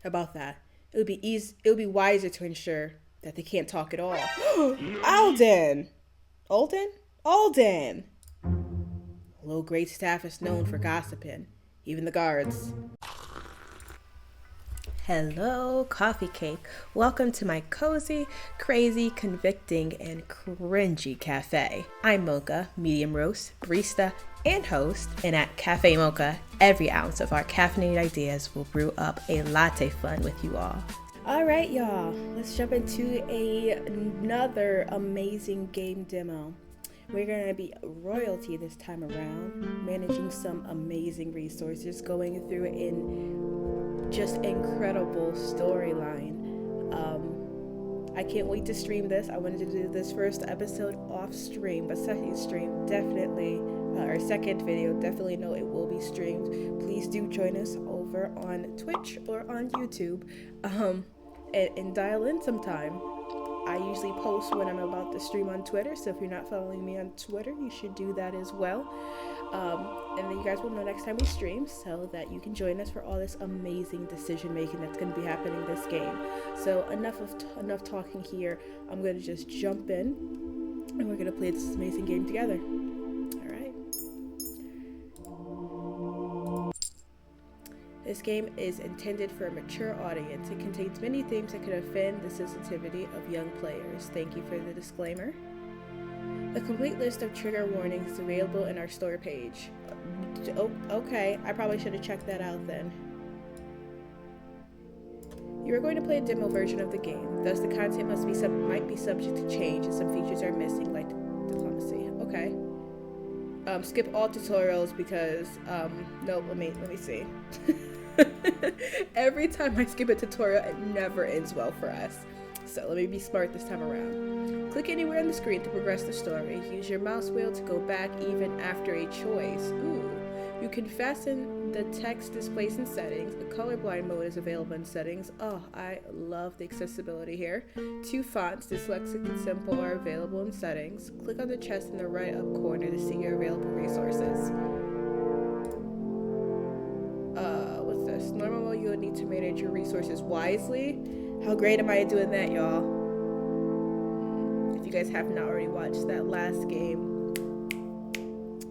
about that. It would be wiser to ensure that they can't talk at all. Alden! Alden? Alden! Low-grade staff is known for gossiping, even the guards. Hello, coffee cake. Welcome to my cozy, crazy, convicting, and cringy cafe. I'm Mocha, medium roast, barista, and host. And at Cafe Mocha, every ounce of our caffeinated ideas will brew up a latte fun with you all. All right, y'all. Let's jump into another amazing game demo. We're going to be royalty this time around, managing some amazing resources, going through an just incredible storyline. I can't wait to stream this. I wanted to do this first episode off stream, but second stream definitely, or second video, definitely know it will be streamed. Please do join us over on Twitch or on YouTube, and dial in sometime. I usually post when I'm about to stream on Twitter, so if you're not following me on Twitter, you should do that as well. And then you guys will know next time we stream, so that you can join us for all this amazing decision making that's going to be happening this game. So enough talking here. I'm going to just jump in, and we're going to play this amazing game together. All right. This game is intended for a mature audience. It contains many themes that could offend the sensitivity of young players. Thank you for the disclaimer. The complete list of trigger warnings is available in our store page. Oh, okay, I probably should have checked that out then. You are going to play a demo version of the game, thus the content might be subject to change and some features are missing, like diplomacy. Okay. Skip all tutorials because nope, let me see. Every time I skip a tutorial, it never ends well for us. So let me be smart this time around. Click anywhere on the screen to progress the story. Use your mouse wheel to go back even after a choice. Ooh. You can fasten the text displays in settings. A colorblind mode is available in settings. Oh, I love the accessibility here. 2 fonts, dyslexic and simple, are available in settings. Click on the chest in the right up corner to see your available resources. What's this? Normal mode, you will need to manage your resources wisely. How great am I at doing that, y'all? If you guys have not already watched that last game,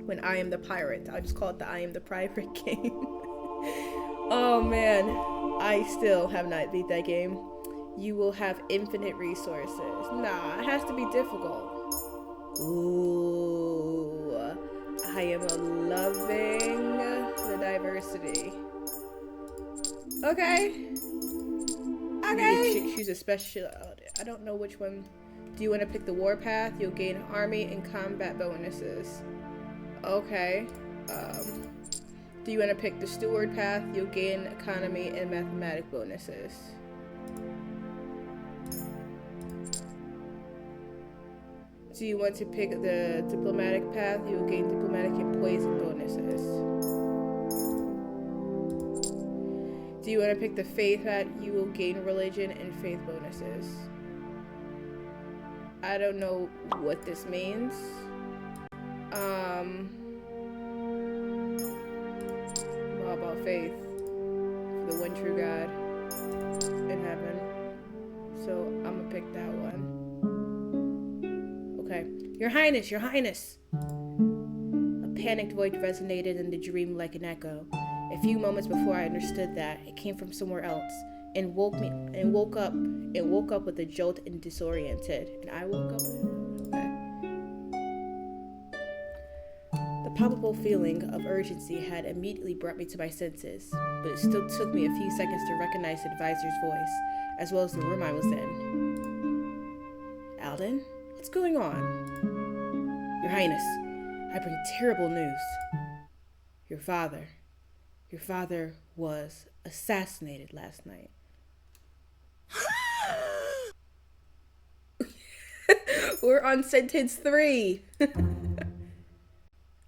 when I am the pirate, I'll just call it the I am the pirate game. Oh man, I still have not beat that game. You will have infinite resources. Nah, it has to be difficult. Ooh, I am loving the diversity. Okay. Choose a special. I don't know which one. Do you want to pick the warpath? You'll gain army and combat bonuses. Okay. Do you want to pick the steward path? You'll gain economy and mathematic bonuses. Do you want to pick the diplomatic path? You'll gain diplomatic and poison bonuses. Do you want to pick the faith path? You will gain religion and faith bonuses. I don't know what this means. All about faith for the one true God in heaven. So I'm gonna pick that one. Okay. Your Highness, Your Highness! A panicked voice resonated in the dream like an echo. A few moments before I understood that, it came from somewhere else and woke up with a jolt and disoriented. And I woke up okay. The palpable feeling of urgency had immediately brought me to my senses, but it still took me a few seconds to recognize the advisor's voice, as well as the room I was in. Alden? What's going on? Your Highness, I bring terrible news. Your father was assassinated last night. We're on sentence 3.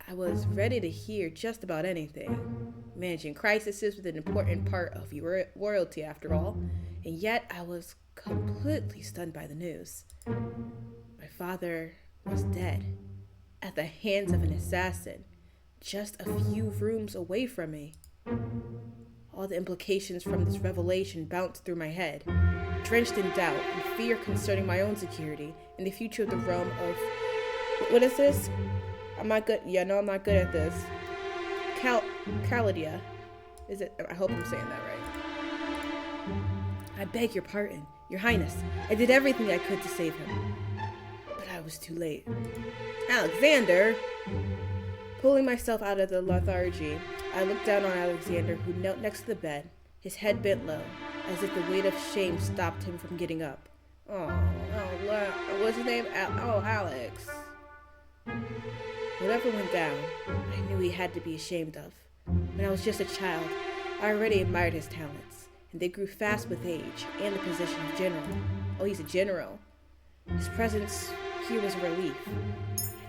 I was ready to hear just about anything. Managing crises was an important part of your royalty, after all, and yet I was completely stunned by the news. My father was dead, at the hands of an assassin, just a few rooms away from me. All the implications from this revelation bounced through my head, drenched in doubt and fear concerning my own security and the future of the realm of... What is this? I'm not good. Yeah, no, I'm not good at this. Caladia. Is it? I hope I'm saying that right. I beg your pardon, Your Highness. I did everything I could to save him. But I was too late. Alexander! Pulling myself out of the lethargy, I looked down on Alexander, who knelt next to the bed, his head bent low, as if the weight of shame stopped him from getting up. What's his name? Alex. Whatever went down, I knew he had to be ashamed of. When I was just a child, I already admired his talents, and they grew fast with age and the position of general. Oh, he's a general. His presence here was a relief.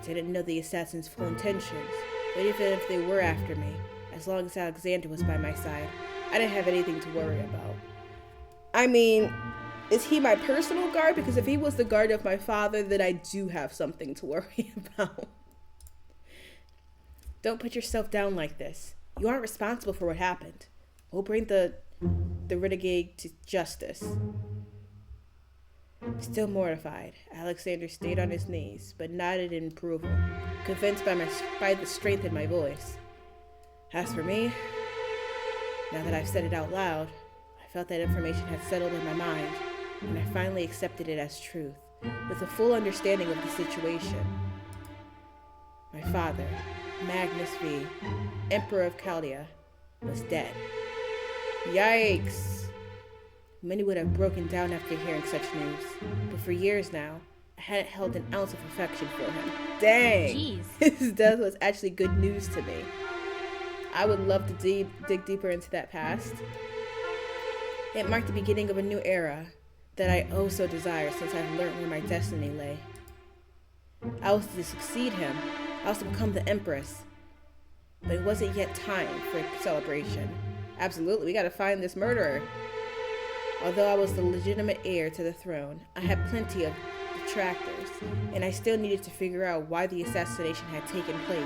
I didn't know the assassin's full intentions, but even if they were after me, as long as Alexander was by my side, I didn't have anything to worry about. I mean, is he my personal guard? Because if he was the guard of my father, then I do have something to worry about. Don't put yourself down like this. You aren't responsible for what happened. We'll bring the renegade to justice. Still mortified, Alexander stayed on his knees, but nodded in approval, convinced by the strength in my voice. As for me, now that I've said it out loud, I felt that information had settled in my mind, and I finally accepted it as truth, with a full understanding of the situation. My father, Magnus V, Emperor of Chaldea, was dead. Yikes! Many would have broken down after hearing such news, but for years now, I hadn't held an ounce of affection for him. Dang! Jeez. His death was actually good news to me. I would love to dig deeper into that past. It marked the beginning of a new era that I oh so desired since I've learned where my destiny lay. I was to succeed him. I was to become the Empress. But it wasn't yet time for a celebration. Absolutely, we gotta find this murderer. Although I was the legitimate heir to the throne, I had plenty of detractors, and I still needed to figure out why the assassination had taken place.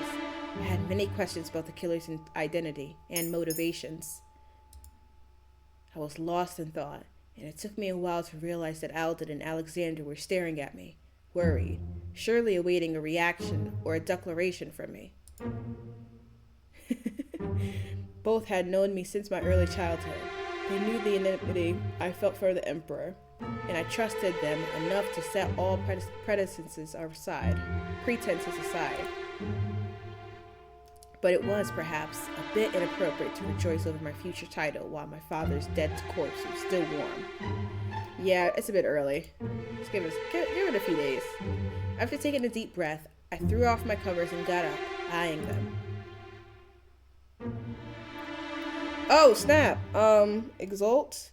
I had many questions about the killer's identity and motivations. I was lost in thought, and it took me a while to realize that Alden and Alexander were staring at me, worried, surely awaiting a reaction or a declaration from me. Both had known me since my early childhood. They knew the enmity I felt for the Emperor, and I trusted them enough to set all pretenses aside. But it was, perhaps, a bit inappropriate to rejoice over my future title while my father's dead corpse was still warm. Yeah, it's a bit early. Just give it a few days. After taking a deep breath, I threw off my covers and got up, eyeing them. Oh, snap. Exult?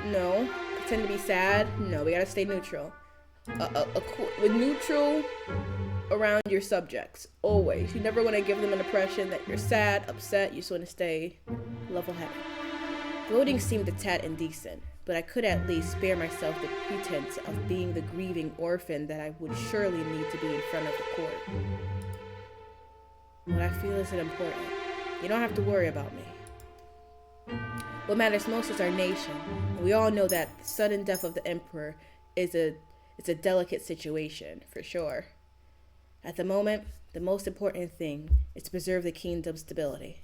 No. Pretend to be sad? No, we gotta stay neutral. Neutral around your subjects. Always. You never want to give them an impression that you're sad, upset. You just want to stay level-headed. Gloating seemed a tad indecent, but I could at least spare myself the pretense of being the grieving orphan that I would surely need to be in front of the court. What I feel isn't important. You don't have to worry about me. What matters most is our nation, and we all know that the sudden death of the Emperor is a delicate situation, for sure. At the moment, the most important thing is to preserve the kingdom's stability.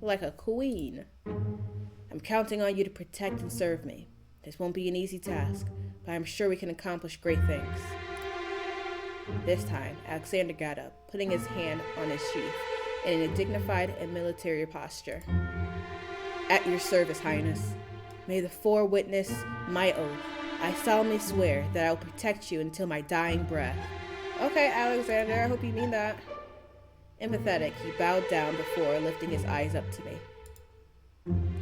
Like a queen. I'm counting on you to protect and serve me. This won't be an easy task, but I'm sure we can accomplish great things. This time, Alexander got up, putting his hand on his sheath, in a dignified and military posture. At your service, Highness. May the four witness my oath. I solemnly swear that I will protect you until my dying breath. Okay, Alexander, I hope you mean that. Empathetic, he bowed down before lifting his eyes up to me.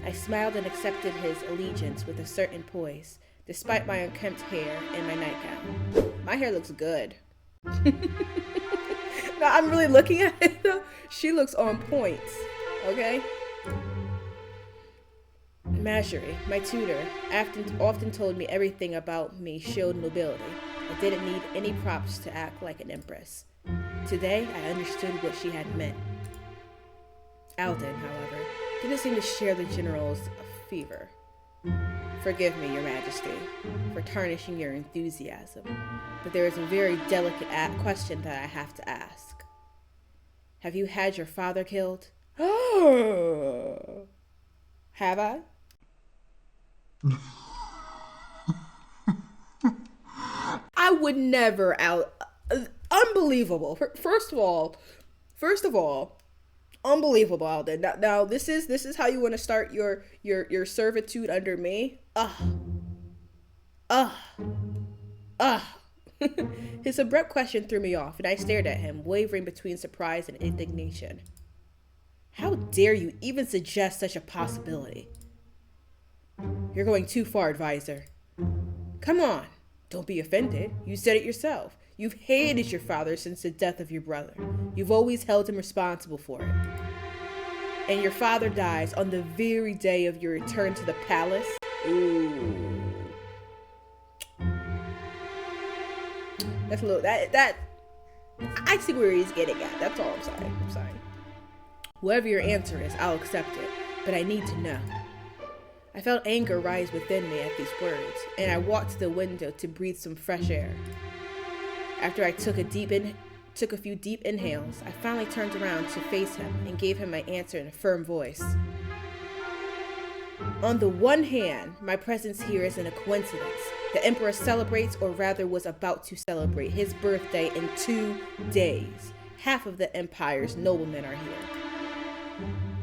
I smiled and accepted his allegiance with a certain poise, despite my unkempt hair and my nightgown. My hair looks good. No, I'm really looking at it though. She looks on point. Okay? Marjorie, my tutor, often told me everything about me showed nobility. I didn't need any props to act like an empress. Today, I understood what she had meant. Alden, however, didn't seem to share the general's fever. Forgive me, Your Majesty, for tarnishing your enthusiasm, but there is a very delicate question that I have to ask. Have you had your father killed? Have I? I would never unbelievable. First of all, unbelievable, Alden. Now this is how you want to start your servitude under me? His abrupt question threw me off, and I stared at him, wavering between surprise and indignation. How dare you even suggest such a possibility? You're going too far, advisor. Come on, don't be offended. You said it yourself. You've hated your father since the death of your brother. You've always held him responsible for it. And your father dies on the very day of your return to the palace? Ooh. That's a little, that, I see where he's getting at. That's all I'm saying. Whatever your answer is, I'll accept it, but I need to know. I felt anger rise within me at these words, and I walked to the window to breathe some fresh air. After I took a few deep inhales, I finally turned around to face him and gave him my answer in a firm voice. On the one hand, my presence here isn't a coincidence. The Emperor celebrates, or rather was about to celebrate, his birthday in 2 days. Half of the Empire's noblemen are here.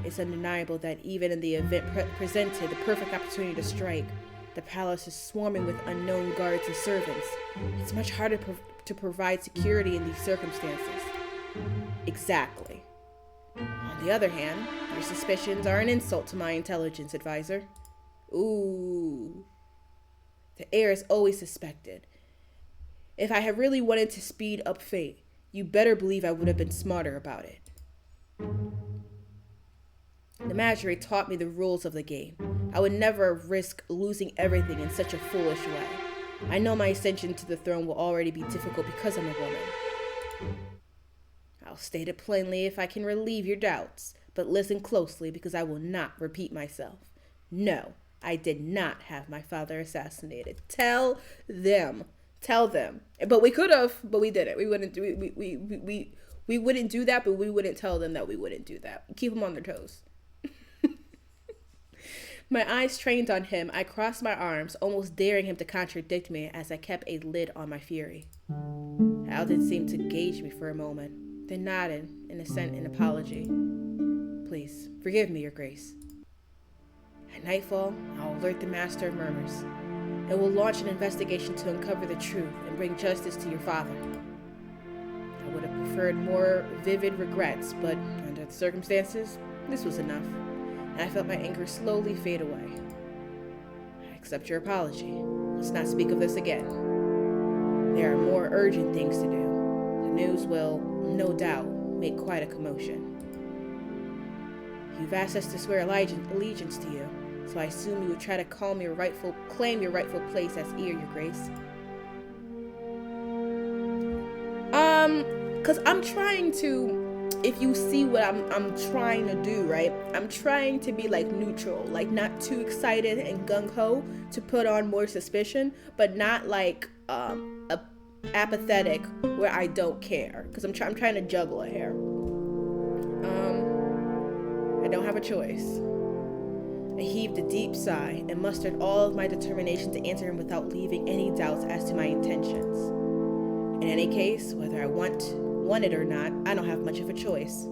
It's undeniable that even in the event presented the perfect opportunity to strike, the palace is swarming with unknown guards and servants. It's much harder to provide security in these circumstances. Exactly. On the other hand, your suspicions are an insult to my intelligence, advisor. Ooh. The heir is always suspected. If I had really wanted to speed up fate, you better believe I would have been smarter about it. The magistrate taught me the rules of the game. I would never risk losing everything in such a foolish way. I know my ascension to the throne will already be difficult because I'm a woman. I'll state it plainly if I can relieve your doubts, but listen closely because I will not repeat myself. No, I did not have my father assassinated. Tell them. But we could have, but we didn't. We wouldn't do that, but we wouldn't tell them that we wouldn't do that. Keep them on their toes. My eyes trained on him, I crossed my arms, almost daring him to contradict me as I kept a lid on my fury. Alden seemed to gauge me for a moment, then nodded in assent and apology. Please, forgive me, Your Grace. At nightfall, I'll alert the Master of Murmurs, and we'll launch an investigation to uncover the truth and bring justice to your father. I would have preferred more vivid regrets, but under the circumstances, this was enough. I felt my anger slowly fade away. I accept your apology. Let's not speak of this again. There are more urgent things to do. The news will, no doubt, make quite a commotion. You've asked us to swear allegiance to you, so I assume you would try to claim your rightful place as heir, Your Grace. Cause I'm trying to, if you see what I'm trying to do, right? I'm trying to be like neutral, like not too excited and gung-ho to put on more suspicion, but not like apathetic where I don't care, because I'm trying to juggle it here. I don't have a choice. I heaved a deep sigh and mustered all of my determination to answer him without leaving any doubts as to my intentions. In any case, whether I want it or not, I don't have much of a choice.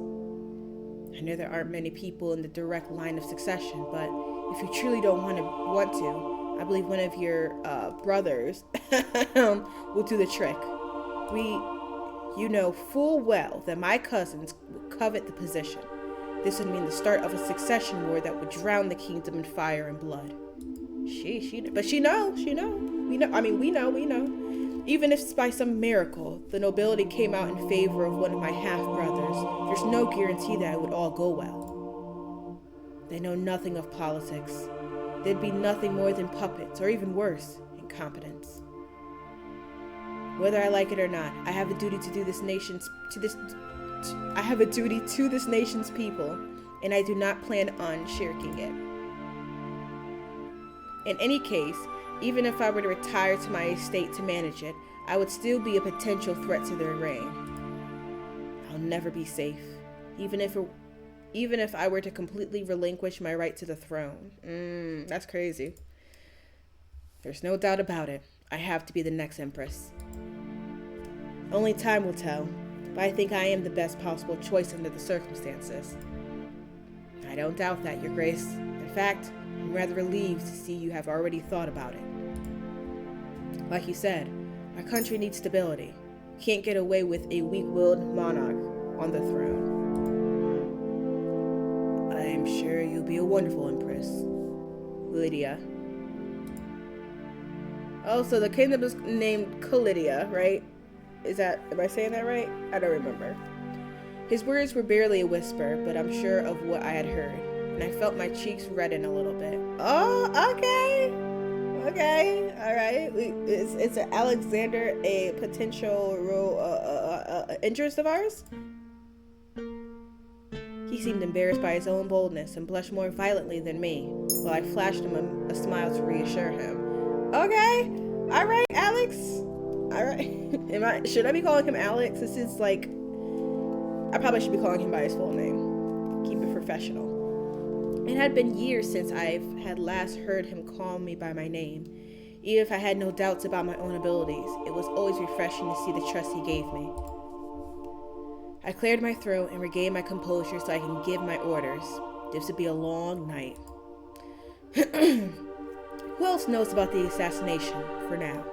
I know there aren't many people in the direct line of succession, but if you truly don't want to, I believe one of your brothers will do the trick. You know full well that my cousins will covet the position. This would mean the start of a succession war that would drown the kingdom in fire and blood. But we know. Even if by some miracle the nobility came out in favor of one of my half-brothers, there's no guarantee that it would all go well. They know nothing of politics. They'd be nothing more than puppets, or even worse, incompetents. Whether I like it or not, I have a duty to this nation's people, and I do not plan on shirking it. In any case, even if I were to retire to my estate to manage it, I would still be a potential threat to their reign. I'll never be safe, even if I were to completely relinquish my right to the throne. That's crazy. There's no doubt about it. I have to be the next Empress. Only time will tell, but I think I am the best possible choice under the circumstances. I don't doubt that, Your Grace. In fact, I'm rather relieved to see you have already thought about it. Like you said, our country needs stability. Can't get away with a weak-willed monarch on the throne. I am sure you'll be a wonderful Empress. Lydia. Oh, so the kingdom is named Calidia, right? Am I saying that right? I don't remember. His words were barely a whisper, but I'm sure of what I had heard, and I felt my cheeks redden a little bit. Oh, okay. Okay, all right. It's Alexander a potential interest of ours? He seemed embarrassed by his own boldness and blushed more violently than me, while I flashed him a smile to reassure him. Okay, all right, Alex. All right. Should I be calling him Alex? This is like, I probably should be calling him by his full name. Keep it professional. It had been years since I had last heard him call me by my name. Even if I had no doubts about my own abilities, it was always refreshing to see the trust he gave me. I cleared my throat and regained my composure so I can give my orders. This would be a long night. Who else knows about the assassination for now?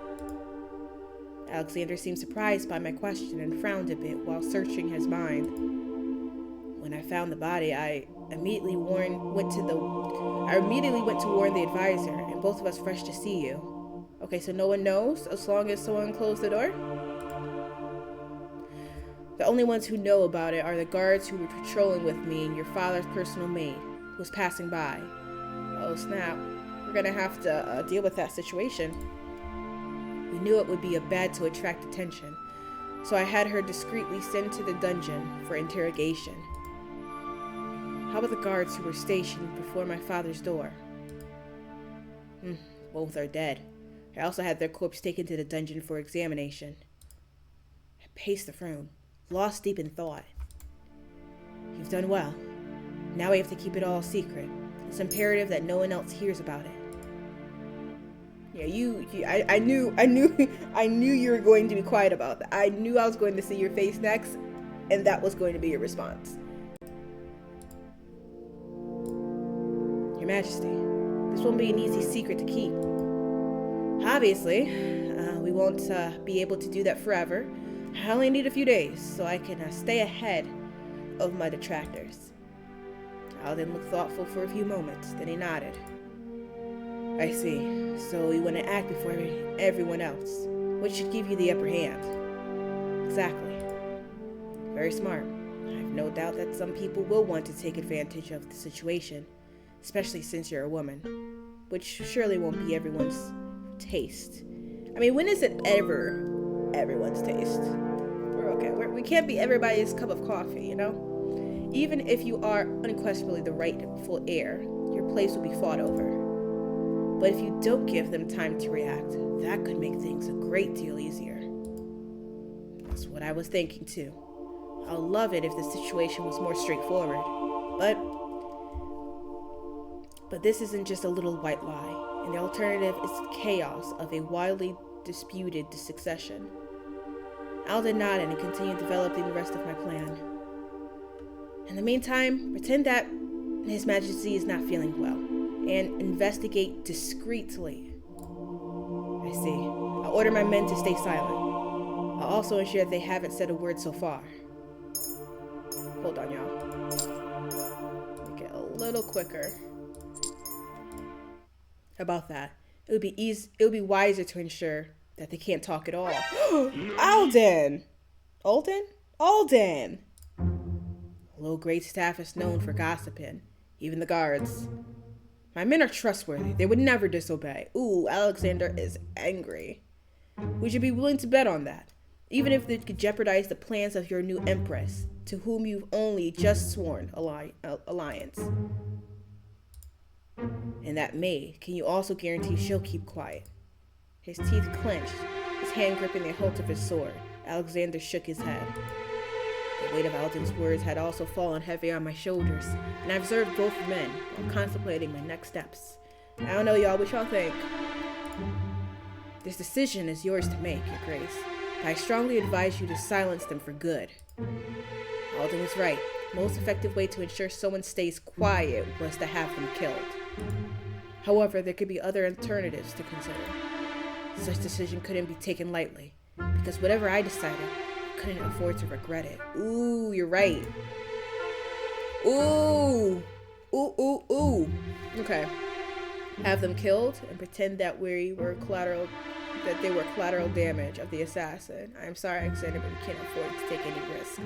Alexander seemed surprised by my question and frowned a bit while searching his mind. When I found the body, I immediately went to warn the advisor, and both of us rushed to see you. Okay, so no one knows as long as someone closed the door? The only ones who know about it are the guards who were patrolling with me and your father's personal maid, who was passing by. Oh snap, we're gonna have to deal with that situation. We knew it would be bad to attract attention, so I had her discreetly sent to the dungeon for interrogation. How about the guards who were stationed before my father's door? Both are dead. I also had their corpse taken to the dungeon for examination. I paced the room, lost deep in thought. You've done well. Now we have to keep it all secret. It's imperative that no one else hears about it. Yeah, I knew you were going to be quiet about that. I knew I was going to see your face next, and that was going to be your response. Your Majesty, this won't be an easy secret to keep. Obviously, we won't be able to do that forever. I only need a few days, so I can stay ahead of my detractors. Alden looked thoughtful for a few moments, then he nodded. I see. So you want to act before everyone else, which should give you the upper hand. Exactly. Very smart. I have no doubt that some people will want to take advantage of the situation, especially since you're a woman, which surely won't be everyone's taste. I mean, when is it ever everyone's taste? We're okay. We can't be everybody's cup of coffee, you know? Even if you are unquestionably the rightful heir, your place will be fought over. But if you don't give them time to react, that could make things a great deal easier. That's what I was thinking too. I'll love it if the situation was more straightforward. But this isn't just a little white lie, and the alternative is the chaos of a wildly disputed succession. Alden nodded and continued developing the rest of my plan. In the meantime, pretend that His Majesty is not feeling well, and investigate discreetly. I see. I'll order my men to stay silent. I'll also ensure that they haven't said a word so far. Hold on, y'all. Make it a little quicker. How about that? It would be wiser to ensure that they can't talk at all. Alden! Alden! Low grade staff is known for gossiping, even the guards. My men are trustworthy. They would never disobey. Ooh, Alexander is angry. Would you be willing to bet on that? even if it could jeopardize the plans of your new empress, to whom you've only just sworn alliance. And that maid, can you also guarantee she'll keep quiet? His teeth clenched, his hand gripping the hilt of his sword. Alexander shook his head. The weight of Alden's words had also fallen heavy on my shoulders, and I observed both men while contemplating my next steps. I don't know, y'all, what y'all think? This decision is yours to make, Your Grace, but I strongly advise you to silence them for good. Alden was right. The most effective way to ensure someone stays quiet was to have them killed. However, there could be other alternatives to consider. Such decision couldn't be taken lightly, because whatever I decided, I couldn't afford to regret it. Ooh, you're right. Ooh. Okay. Have them killed and pretend that they were collateral damage of the assassin. I'm sorry, Alexander, but we can't afford to take any risk.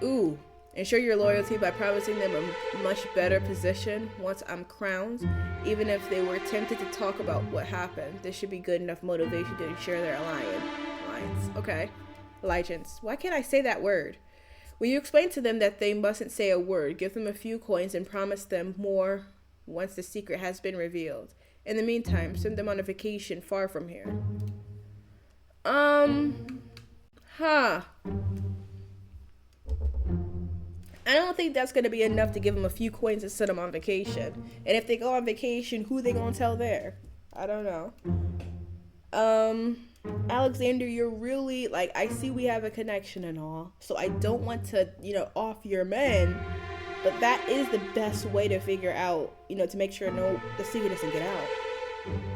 Ooh. Ensure your loyalty by promising them a much better position once I'm crowned. Even if they were tempted to talk about what happened, this should be good enough motivation to ensure their alliance. Okay. Allegiance. Why can't I say that word? Will you explain to them that they mustn't say a word? Give them a few coins and promise them more once the secret has been revealed. In the meantime, send them on a vacation far from here. I don't think that's going to be enough to give them a few coins and send them on vacation. And if they go on vacation, who they going to tell there? I don't know. Alexander, you're really, I see we have a connection and all. So I don't want to, off your men. But that is the best way to figure out, to make sure the secret doesn't get out.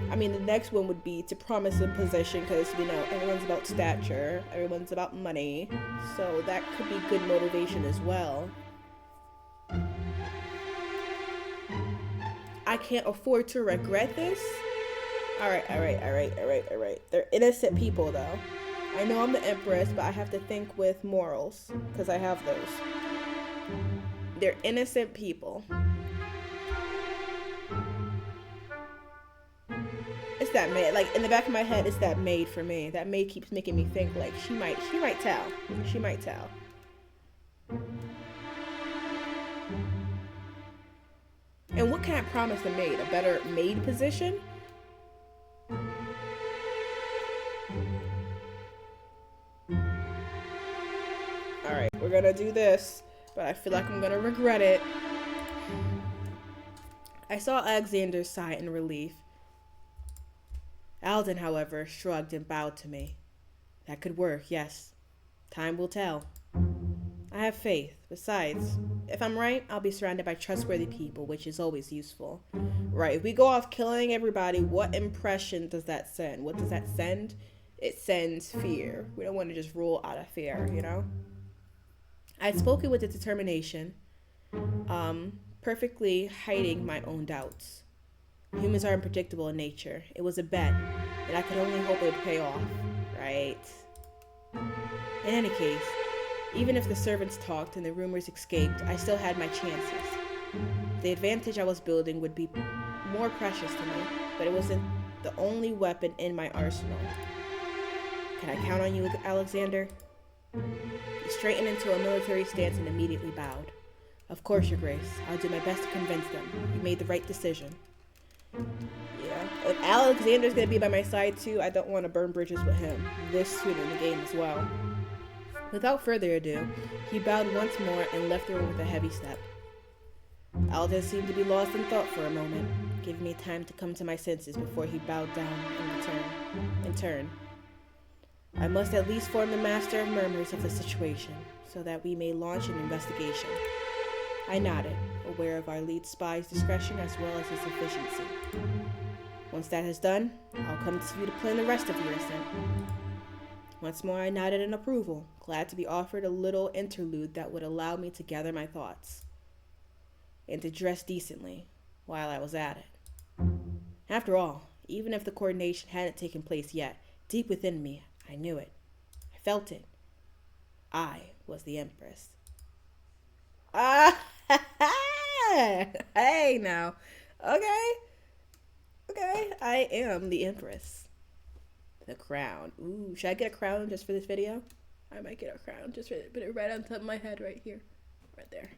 I mean, the next one would be to promise a position because, everyone's about stature. Everyone's about money. So that could be good motivation as well. I can't afford to regret this. All right. They're innocent people, though. I know I'm the Empress, but I have to think with morals because I have those. They're innocent people. It's that maid. In the back of my head, it's that maid for me. That maid keeps making me think she might tell. She might tell. And what can I promise the maid? A better maid position? Alright, we're gonna do this, but I feel like I'm gonna regret it. I saw Alexander sigh in relief. Alden, however, shrugged and bowed to me. That could work, yes. Time will tell. I have faith. Besides, if I'm right, I'll be surrounded by trustworthy people, which is always useful. Right, if we go off killing everybody, what impression does that send? What does that send? It sends fear. We don't want to just rule out of fear, I'd spoken with a determination, perfectly hiding my own doubts. Humans are unpredictable in nature. It was a bet, and I could only hope it would pay off, right? In any case, even if the servants talked and the rumors escaped, I still had my chances. The advantage I was building would be more precious to me, but it wasn't the only weapon in my arsenal. Can I count on you, Alexander? He straightened into a military stance and immediately bowed. Of course, Your Grace. I'll do my best to convince them. You made the right decision. Yeah. If Alexander's going to be by my side too, I don't want to burn bridges with him this soon in the game as well. Without further ado, he bowed once more and left the room with a heavy step. Alden seemed to be lost in thought for a moment, giving me time to come to my senses before he bowed down in turn. I must at least form the master of murmurs of the situation, so that we may launch an investigation. I nodded, aware of our lead spy's discretion as well as his efficiency. Once that is done, I'll come to you to plan the rest of your ascent. Once more I nodded in approval, glad to be offered a little interlude that would allow me to gather my thoughts, and to dress decently while I was at it. After all, even if the coordination hadn't taken place yet, deep within me, I knew it. I felt it. I was the Empress. Hey now. Okay, I am the Empress. The crown. Ooh, should I get a crown just for this video? I might get a crown just for it. Put it right on top of my head right here. Right there.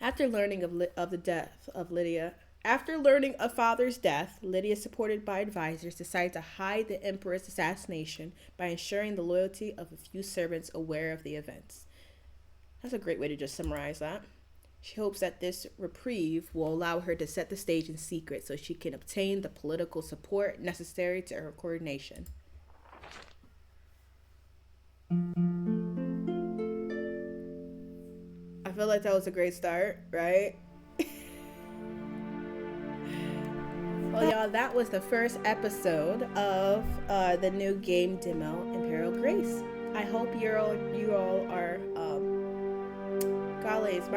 After learning of the death of Lydia, after learning of father's death, Lydia, supported by advisors, decided to hide the emperor's assassination by ensuring the loyalty of a few servants aware of the events. That's a great way to just summarize that. She hopes that this reprieve will allow her to set the stage in secret so she can obtain the political support necessary to her coronation. I feel like that was a great start, right? Well, y'all, that was the first episode of the new game demo, Imperial Grace. I hope you all are gollies,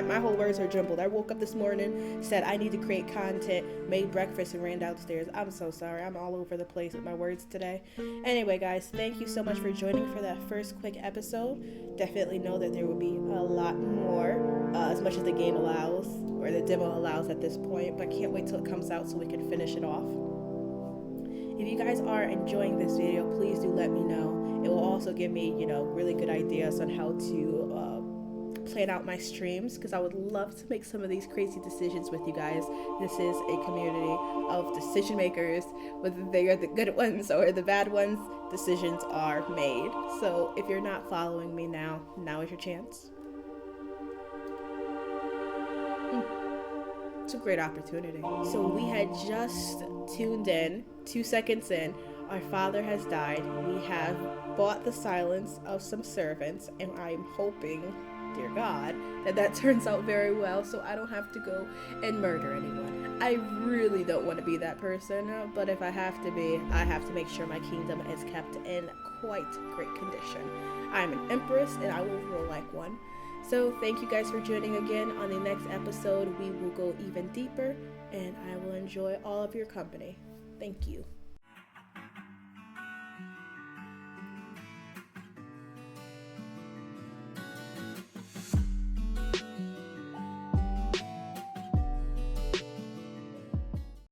my whole words are jumbled. I woke up this morning, said I need to create content, made breakfast, and ran downstairs. I'm so sorry. I'm all over the place with my words today. Anyway, guys, thank you so much for joining for that first quick episode. Definitely know that there will be a lot more, as much as the game allows, or the demo allows at this point, but can't wait till it comes out so we can finish it off. If you guys are enjoying this video, please do let me know. It will also give me, really good ideas on how to plan out my streams, because I would love to make some of these crazy decisions with you guys. This is a community of decision makers. Whether they are the good ones or the bad ones, decisions are made. So if you're not following me now is your chance. It's a great opportunity. So we had just tuned in, 2 seconds in, our father has died. We have bought the silence of some servants, and I'm hoping, dear God, that turns out very well so I don't have to go and murder anyone. I really don't want to be that person, but if I have to be, I have to make sure my kingdom is kept in quite great condition. I'm an empress and I will rule like one. So thank you guys for joining again. On the next episode, we will go even deeper and I will enjoy all of your company. Thank you.